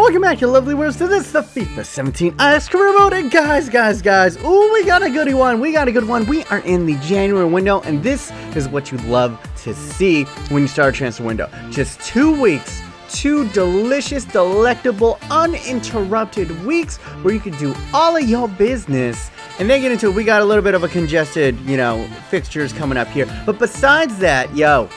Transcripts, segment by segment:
Welcome back, you lovely viewers, to this, the FIFA 17 Ajax Career Mode. And guys, ooh, we got a goodie one. We got a good one. We are in the January window, and this is what you love to see when you start a transfer window. Just 2 weeks, 2 delicious, delectable, uninterrupted weeks where you can do all of your business. And then get into it. We got a little bit of a congested, fixtures coming up here. But besides that, yo,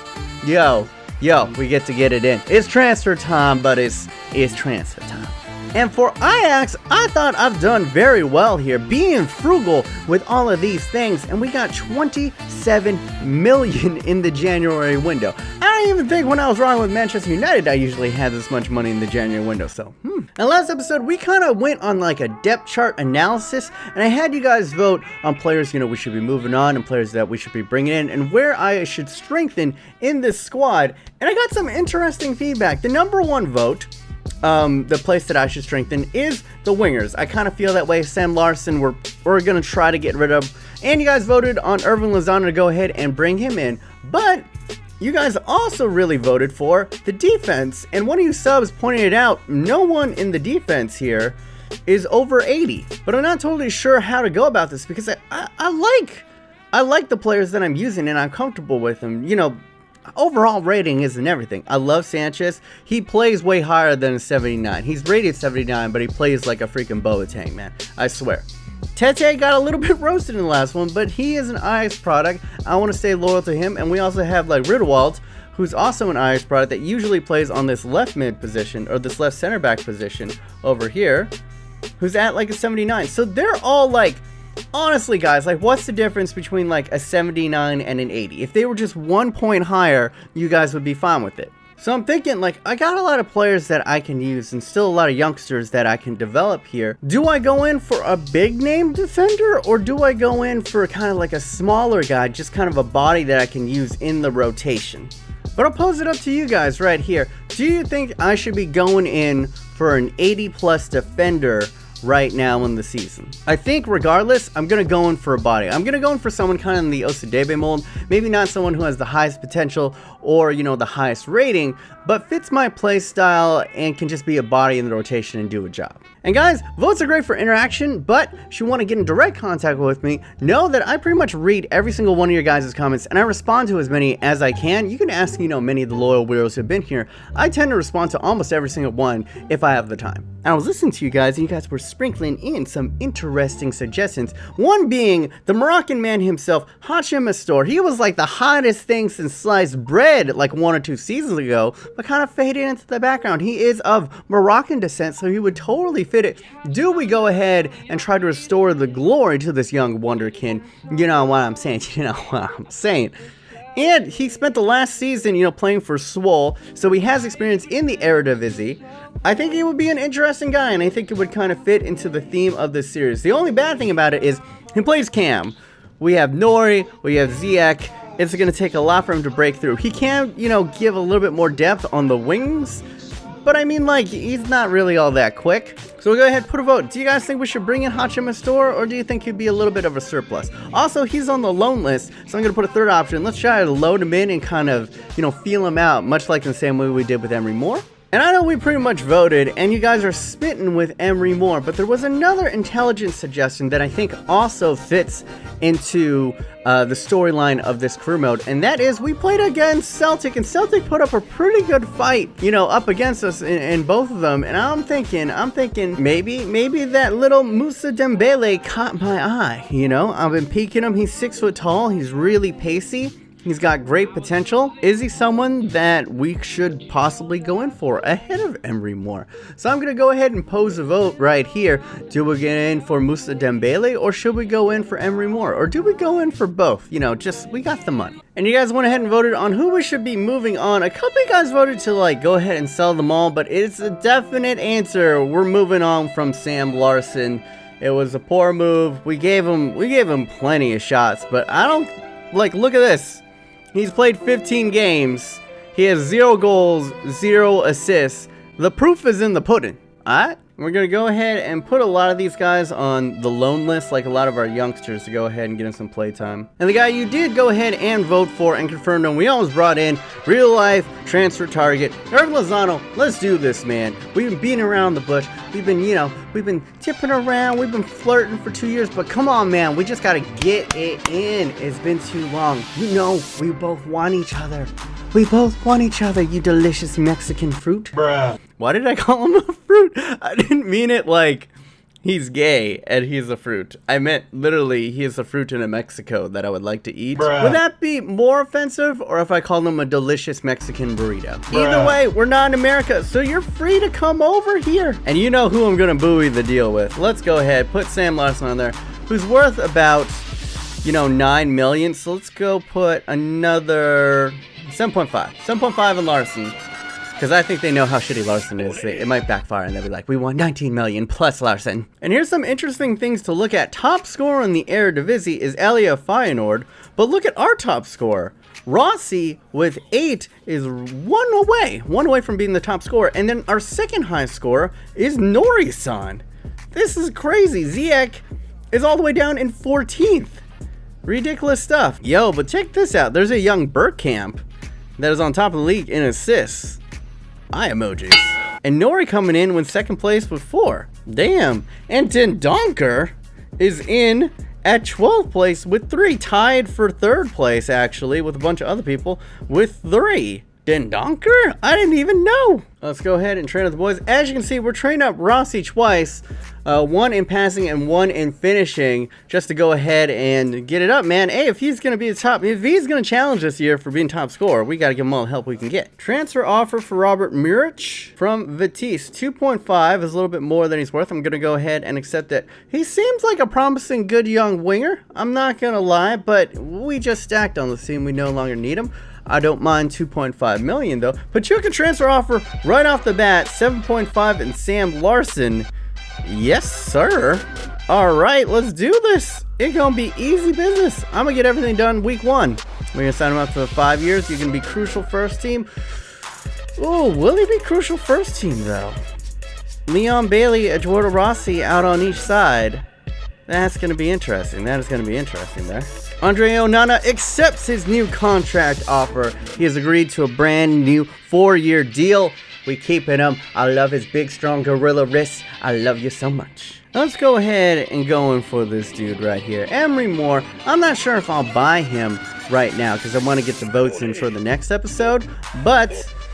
we get to get it in. It's transfer time, but it's transfer time. And for Ajax, I thought I've done very well here, being frugal with all of these things, and we got 27 million in the January window. I don't even think when I was riding with Manchester United, I usually had this much money in the January window, so, Now, last episode, we kind of went on like a depth chart analysis, and I had you guys vote on players, we should be moving on, and players that we should be bringing in, and where I should strengthen in this squad, and I got some interesting feedback. The number one vote, the place that I should strengthen, is the wingers. I kind of feel that way. Sam Larson, we're going to try to get rid of, and you guys voted on Irving Lozano to go ahead and bring him in, but you guys also really voted for the defense, and one of you subs pointed it out. No one in the defense here is over 80, but I'm not totally sure how to go about this because I like the players that I'm using and I'm comfortable with them. Overall rating isn't everything. I love Sanchez. He plays way higher than a 79. He's rated 79, but he plays like a freaking Boateng, man. I swear. Tete got a little bit roasted in the last one, but he is an Ajax product. I want to stay loyal to him. And we also have like Ridderwald, who's also an Ajax product that usually plays on this left mid position, or this left center back position over here, who's at like a 79. So they're all like, honestly guys, like what's the difference between like a 79 and an 80? If they were just 1 point higher, you guys would be fine with it. So I'm thinking, like, I got a lot of players that I can use and still a lot of youngsters that I can develop here. Do I go in for a big name defender, or do I go in for kind of like a smaller guy, just kind of a body that I can use in the rotation? But I'll pose it up to you guys right here. Do you think I should be going in for an 80 plus defender right now in the season? I think regardless, I'm going to go in for a body. I'm going to go in for someone kind of in the Osadebe mold. Maybe not someone who has the highest potential or, the highest rating, but fits my play style and can just be a body in the rotation and do a job. And guys, votes are great for interaction, but if you want to get in direct contact with me, know that I pretty much read every single one of your guys' comments and I respond to as many as I can. You can ask, many of the loyal weirdos who have been here. I tend to respond to almost every single one if I have the time. And I was listening to you guys, and you guys were sprinkling in some interesting suggestions. One being the Moroccan man himself, Hikari Mugen. He was like the hottest thing since sliced bread like 1 or 2 seasons ago, but kind of faded into the background. He is of Moroccan descent, so he would totally fit it. Do we go ahead and try to restore the glory to this young wonderkin? You know what I'm saying. And he spent the last season, playing for Swole, so he has experience in the Eredivisie. I think he would be an interesting guy, and I think it would kind of fit into the theme of this series. The only bad thing about it is he plays Cam. We have Nori, we have Ziyech. It's going to take a lot for him to break through. He can, give a little bit more depth on the wings, but I mean, like, he's not really all that quick. So we'll go ahead and put a vote. Do you guys think we should bring in Hikari Mugen, or do you think he'd be a little bit of a surplus? Also, he's on the loan list, so I'm going to put a third option. Let's try to load him in and kind of, feel him out, much like the same way we did with Emery Moore. And I know we pretty much voted, and you guys are smitten with Emery Moore, but there was another intelligent suggestion that I think also fits into the storyline of this career mode, and that is we played against Celtic, and Celtic put up a pretty good fight, up against us in both of them, and I'm thinking maybe that little Moussa Dembele caught my eye, I've been peeking him. He's 6 foot tall, he's really pacey. He's got great potential. Is he someone that we should possibly go in for ahead of Emery Moore? So I'm going to go ahead and pose a vote right here. Do we get in for Moussa Dembele, or should we go in for Emery Moore? Or do we go in for both? We got the money. And you guys went ahead and voted on who we should be moving on. A couple of guys voted to go ahead and sell them all, but it's a definite answer. We're moving on from Sam Larson. It was a poor move. We gave him plenty of shots, but I don't look at this. He's played 15 games. He has 0 goals, 0 assists. The proof is in the pudding. Alright, we're going to go ahead and put a lot of these guys on the loan list, like a lot of our youngsters, to go ahead and get them some playtime. And the guy you did go ahead and vote for and confirmed him, we always brought in real life transfer target, Ervin Lozano. Let's do this, man. We've been beating around the bush. We've been, you know, we've been tipping around. We've been flirting for 2 years, but come on, man. We just got to get it in. It's been too long. You know, we both want each other. We both want each other, you delicious Mexican fruit. Bruh. Why did I call him a fruit? I didn't mean it like he's gay and he's a fruit. I meant literally he is a fruit in Mexico that I would like to eat. Bruh. Would that be more offensive, or if I called him a delicious Mexican burrito? Bruh. Either way, we're not in America, so you're free to come over here. And you know who I'm gonna buoy the deal with. Let's go ahead, put Sam Larson on there, who's worth about, you know, 9 million. So let's go put another 7.5. 7.5 on Larson. Because I think they know how shitty Larson is. It might backfire and they'll be like, we want 19 million plus Larson. And here's some interesting things to look at. Top scorer in the Eredivisie is Elia Feyenoord. But look at our top scorer. Rossi with 8 is one away from being the top scorer. And then our second highest scorer is Nori-san. This is crazy. Ziyech is all the way down in 14th. Ridiculous stuff. Yo, but check this out. There's a young Bergkamp that is on top of the league in assists. Eye emojis. And Nori coming in with second place with 4. Damn. And Den Donker is in at 12th place with 3. Tied for 3rd place, actually, with a bunch of other people with 3. Den Donker? I didn't even know. Let's go ahead and train up the boys. As you can see, we're training up Rossi twice. One in passing and one in finishing, just to go ahead and get it up, man. Hey, if he's going to be the top, if he's going to challenge this year for being top scorer, we got to give him all the help we can get. Transfer offer for Robert Muric from Vitesse. 2.5 is a little bit more than he's worth. I'm going to go ahead and accept it. He seems like a promising good young winger. I'm not going to lie, but we just stacked on the team. We no longer need him. I don't mind 2.5 million though. Pachuca transfer offer right off the bat, 7.5 and Sam Larson. Yes, sir. All right, let's do this. It's gonna be easy business. I'm gonna get everything done week 1. We're gonna sign him up for 5 years. You can be crucial first team. Ooh, will he be crucial first team though? Leon Bailey, Eduardo Rossi out on each side. That's gonna be interesting. That is gonna be interesting there. Andre Onana accepts his new contract offer. He has agreed to a brand new 4-year deal. We keeping him. I love his big, strong gorilla wrists. I love you so much. Let's go ahead and go in for this dude right here. Emery Moore. I'm not sure if I'll buy him right now because I want to get the votes in for the next episode. But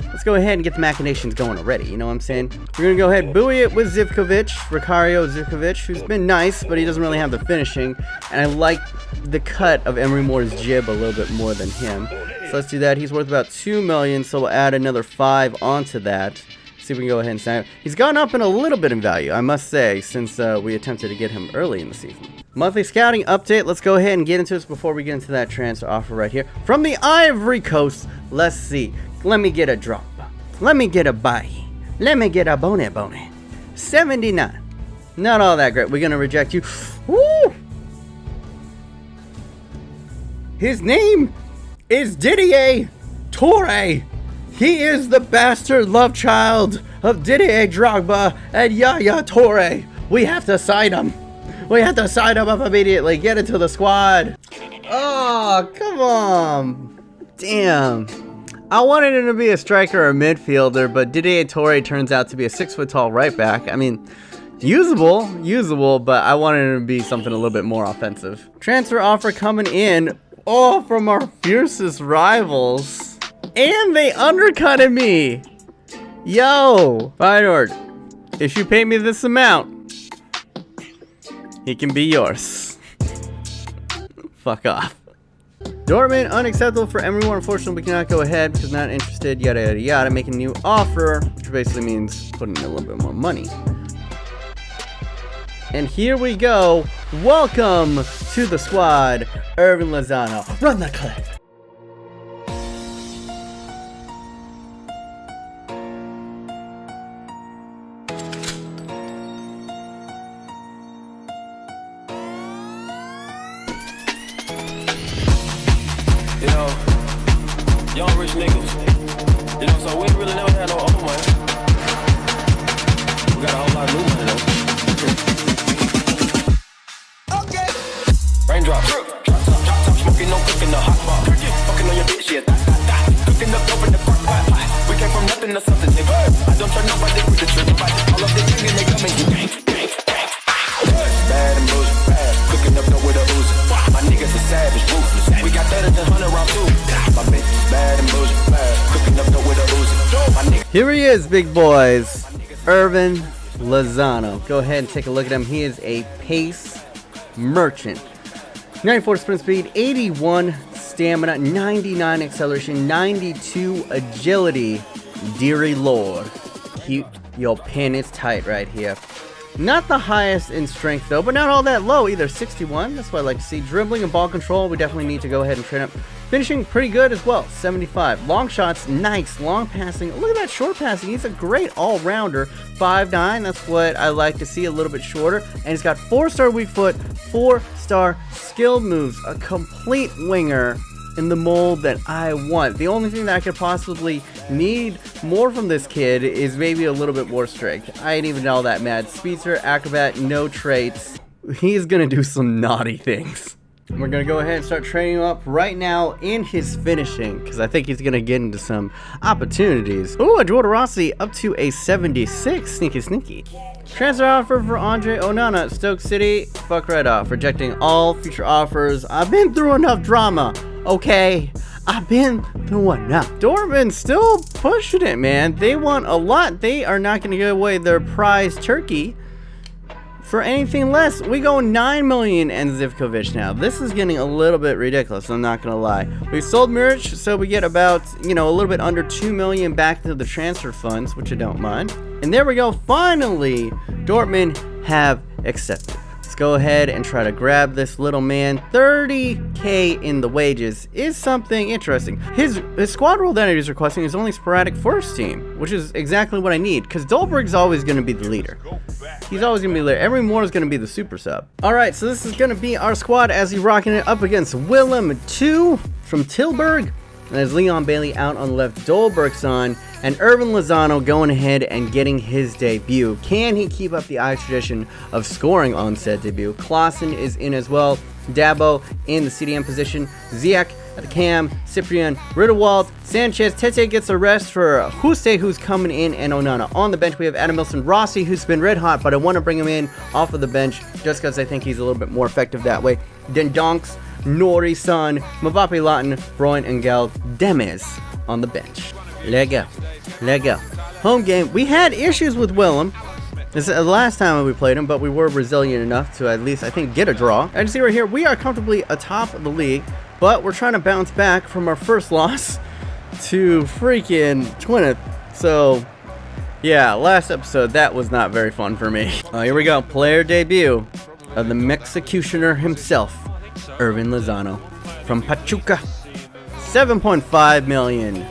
let's go ahead and get the machinations going already. You know what I'm saying? We're going to go ahead and buoy it with Zivkovic. Ricario Zivkovic, who's been nice, but he doesn't really have the finishing. And I like the cut of Emery Moore's jib a little bit more than him. So let's do that. He's worth about 2 million, so we'll add another 5 onto that. See if we can go ahead and sign him. He's gone up in a little bit in value, I must say, since we attempted to get him early in the season. Monthly scouting update. Let's go ahead and get into this before we get into that transfer offer right here. From the Ivory Coast, let's see. Let me get a drop. Let me get a buy. Let me get a bone. 79. Not all that great. We're going to reject you. Woo! His name is Didier Touré. He is the bastard love child of Didier Drogba and Yaya Touré. We have to sign him. We have to sign him up immediately. Get into the squad. Oh, come on. Damn. I wanted him to be a striker or a midfielder, but Didier Touré turns out to be a 6-foot-tall right back. I mean, usable, but I wanted him to be something a little bit more offensive. Transfer offer coming in. Oh, from our fiercest rivals. And they undercutted me. Yo, Feyenoord, if you pay me this amount, he can be yours. Fuck off. Dortmund, unacceptable for everyone. Unfortunately, we cannot go ahead because not interested, yada, yada, yada. Making a new offer, which basically means putting in a little bit more money. And here we go. Welcome to the squad, Ervin Lozano. Run the clip. You know, young rich niggas. You know, so we really never had no own money. We got a whole into something nigga. I don't try nobody with the trip. All of the drinking they come and you gang. Bad and bullshit, bad. Cooking up dope with a Uzi. My niggas are savage, ruthless. We got better than 100 round too. My bitch, bad and bullshit, bad. Cooking up dope with a Uzi. My nigga. Here he is, big boys. Irvin Lozano. Go ahead and take a look at him. He is a pace merchant. 94 sprint speed, 81 stamina, 99 acceleration, 92 agility. Deary Lord. Your pin is tight right here. Not the highest in strength though, but not all that low either. 61, that's what I like to see. Dribbling and ball control, we definitely need to go ahead and train up. Finishing pretty good as well, 75. Long shots, nice. Long passing, look at that short passing. He's a great all-rounder. 5'9", that's what I like to see, a little bit shorter. And he's got 4-star weak foot, 4-star skill moves. A complete winger in the mold that I want. The only thing that I could possibly need more from this kid is maybe a little bit more strength. I ain't even all that mad. Speedster, acrobat, no traits. He's gonna do some naughty things. We're gonna go ahead and start training him up right now in his finishing, because I think he's gonna get into some opportunities. Ooh, a Jordan Rossi up to a 76. Sneaky, sneaky. Transfer offer for Andre Onana at Stoke City. Fuck right off. Rejecting all future offers. I've been through enough drama. Okay, I've been through enough. Dortmund still pushing it, man. They want a lot. They are not going to give away their prize turkey for anything less. We go 9 million and Zivkovic now. This is getting a little bit ridiculous, I'm not going to lie. We sold Muric, so we get about, a little bit under 2 million back to the transfer funds, which I don't mind. And there we go. Finally, Dortmund have accepted. Let's go ahead and try to grab this little man. 30k in the wages is something interesting. His squad role that he's requesting is only sporadic first team, which is exactly what I need, because Dolberg's always going to be the leader. He's always going to be the leader. Every more is going to be the super sub. Alright, so this is going to be our squad as he's rocking it up against Willem 2 from Tilburg. And there's Leon Bailey out on the left, Dolberg's on, and Irvin Lozano going ahead and getting his debut. Can he keep up the Ajax tradition of scoring on said debut? Klaassen is in as well. Dabo in the CDM position. Ziyech at the cam. Cyprian, Ritterwald, Sanchez. Tete gets a rest for Huste, who's coming in, and Onana. On the bench, we have Adam Milson Rossi, who's been red hot, but I want to bring him in off of the bench just because I think he's a little bit more effective that way. Then Donks, Nori, Son, Mbappe, Latin, Broin, and Gal Demes on the bench. Let go. Let go. Home game. We had issues with Willem. This is the last time we played him, but we were resilient enough to at least, I think, get a draw. And you see right here, we are comfortably atop of the league, but we're trying to bounce back from our first loss to freaking 20th. So, yeah, last episode, that was not very fun for me. Here we go. Player debut of the Mexicutioner himself, Irvin Lozano from Pachuca. 7.5 million.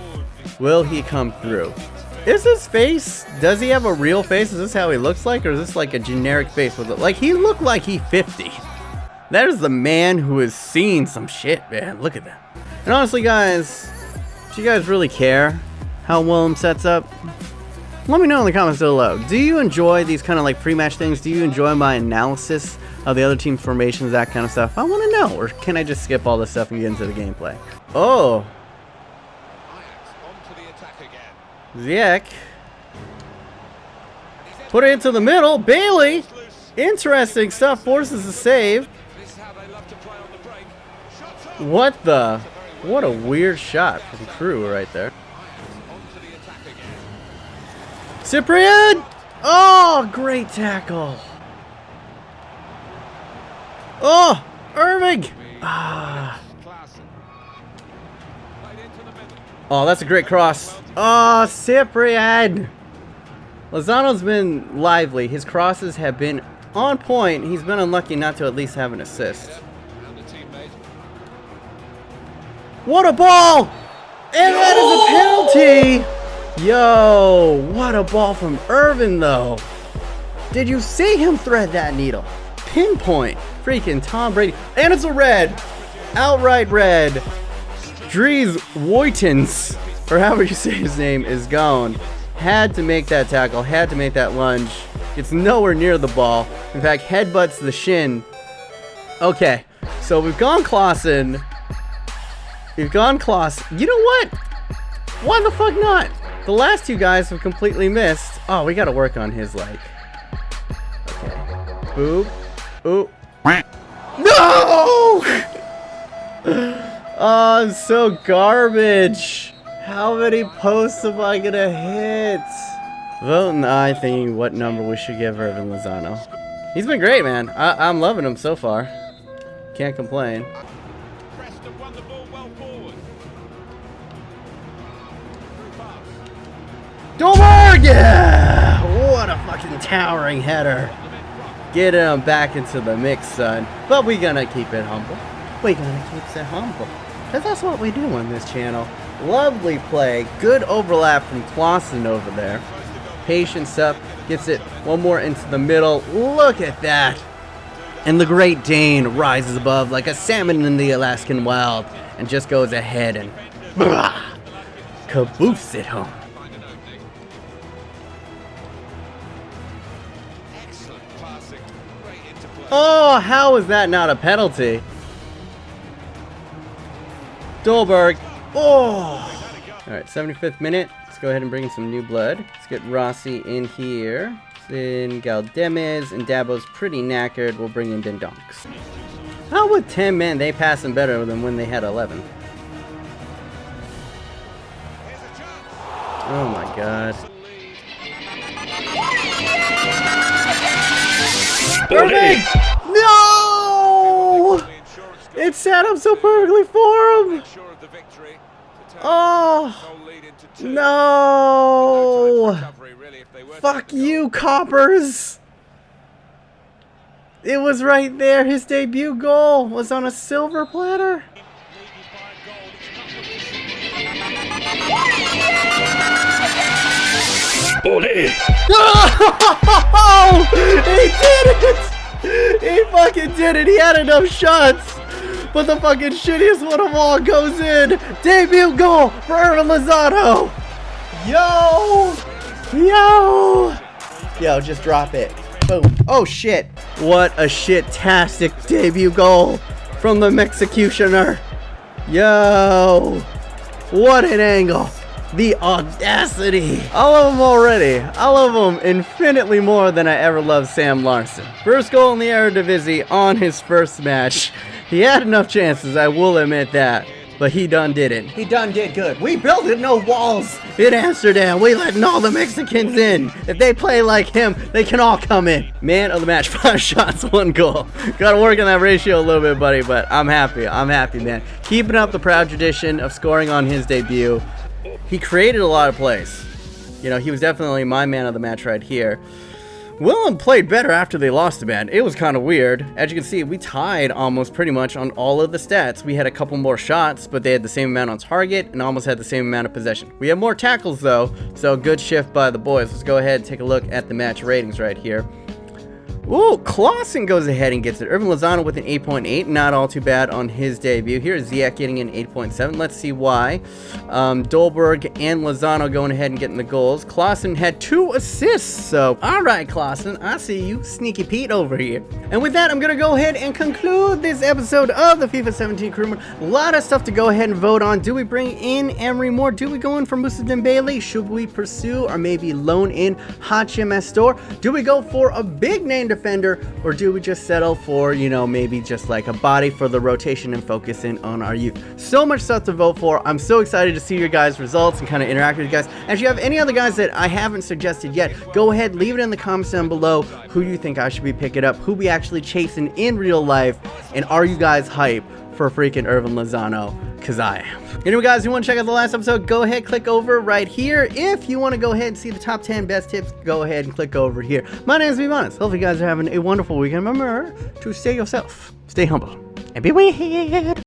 Will he come through? Is his face, does he have a real face? Is this how he looks like? Or is this like a generic face with it? Like, he looked like he's 50. That is the man who has seen some shit, man. Look at that. And honestly, guys, do you guys really care how Willem sets up? Let me know in the comments below. Do you enjoy these kind of like pre-match things? Do you enjoy my analysis of the other team's formations, that kind of stuff? I want to know. Or can I just skip all this stuff and get into the gameplay? Oh. Ziyech. Put it into the middle. Bailey. Interesting stuff. Forces the save. What the? What a weird shot from Cruyff right there. Cyprian. Oh, great tackle. Oh, Irving. Ah. Oh, that's a great cross. Oh, Cyprian. Lozano's been lively. His crosses have been on point. He's been unlucky not to at least have an assist. What a ball! And that is a penalty! Yo, what a ball from Irvin, though. Did you see him thread that needle? Pinpoint. Freaking Tom Brady. And it's a red. Outright red. Dries Woytens, or however you say his name, is gone. Had to make that tackle, had to make that lunge. Gets nowhere near the ball. In fact, headbutts the shin. Okay, so we've gone Klaassen. We've gone Klaassen. You know what? Why the fuck not? The last two guys have completely missed. Oh, we gotta work on his, like... Okay. Boop. Ooh. No! Oh, I'm so garbage. How many posts am I gonna hit? Vote in the eye thinking what number we should give Irvin Lozano. He's been great, man. I'm loving him so far. Can't complain. Boer! Yeah! What a fucking towering header. Getting him back into the mix, son. But we gonna keep it humble. We gonna keep it humble. Because that's what we do on this channel. Lovely play. Good overlap from Clausen over there. Patience up. Gets it one more into the middle. Look at that. And the Great Dane rises above like a salmon in the Alaskan wild. And just goes ahead and... caboose it home. Oh, how is that not a penalty? Dolberg. Oh. Alright, 75th minute. Let's go ahead and bring in some new blood. Let's get Rossi in here. Then Galdemes and Dabo's pretty knackered. We'll bring in Dendonks. How with 10 men they pass him better than when they had 11? Oh my god. Perfect! No! It set up so perfectly for him! Oh! No! Fuck you, Coppers! It was right there. His debut goal was on a silver platter. Oh! He did it! He fucking did it! He had enough shots! But the fucking shittiest one of all goes in! Debut goal for Irvin Lozano! Yo! Yo! Yo, just drop it. Boom. Oh shit! What a shit-tastic debut goal from the Mexicutioner! Yo! What an angle! The audacity! I love him already. I love him infinitely more than I ever loved Sam Larsson. First goal in the Eredivisie on his first match. He had enough chances, I will admit that. But he done did it. He done did good. We building no walls in Amsterdam. We letting all the Mexicans in. If they play like him, they can all come in. Man of the match, 5 shots, 1 goal. Gotta work on that ratio a little bit, buddy, but I'm happy. I'm happy, man. Keeping up the proud tradition of scoring on his debut. He created a lot of plays. You know, he was definitely my man of the match right here. Willem played better after they lost the man. It was kind of weird. As you can see, we tied almost pretty much on all of the stats. We had a couple more shots, but they had the same amount on target and almost had the same amount of possession. We have more tackles though, so good shift by the boys. Let's go ahead and take a look at the match ratings right here. Ooh, Clausen goes ahead and gets it. Irvin Lozano with an 8.8. Not all too bad on his debut. Here's Ziyech getting an 8.7. Let's see why. Dolberg and Lozano going ahead and getting the goals. Clausen had 2 assists. So, alright, Clausen. I see you. Sneaky Pete over here. And with that, I'm going to go ahead and conclude this episode of the FIFA 17 Career Mode. A lot of stuff to go ahead and vote on. Do we bring in Emery Moore? Do we go in for Moussa Dembele? Should we pursue or maybe loan in Hachim Astor? Do we go for a big name defender, or do we just settle for, you know, maybe just like a body for the rotation and focus in on our youth? So much stuff to vote for. I'm so excited to see your guys' results and kind of interact with you guys. And if you have any other guys that I haven't suggested yet, go ahead, leave it in the comments down below who you think I should be picking up, who we actually chasing in real life, and are you guys hype for freaking Irvin Lozano? Because I am. Anyway, guys, if you want to check out the last episode, go ahead, click over right here. If you want to go ahead and see the top 10 best tips, go ahead and click over here. My name is Vivanis. Hopefully you guys are having a wonderful weekend. Remember to stay yourself, stay humble, and be weird.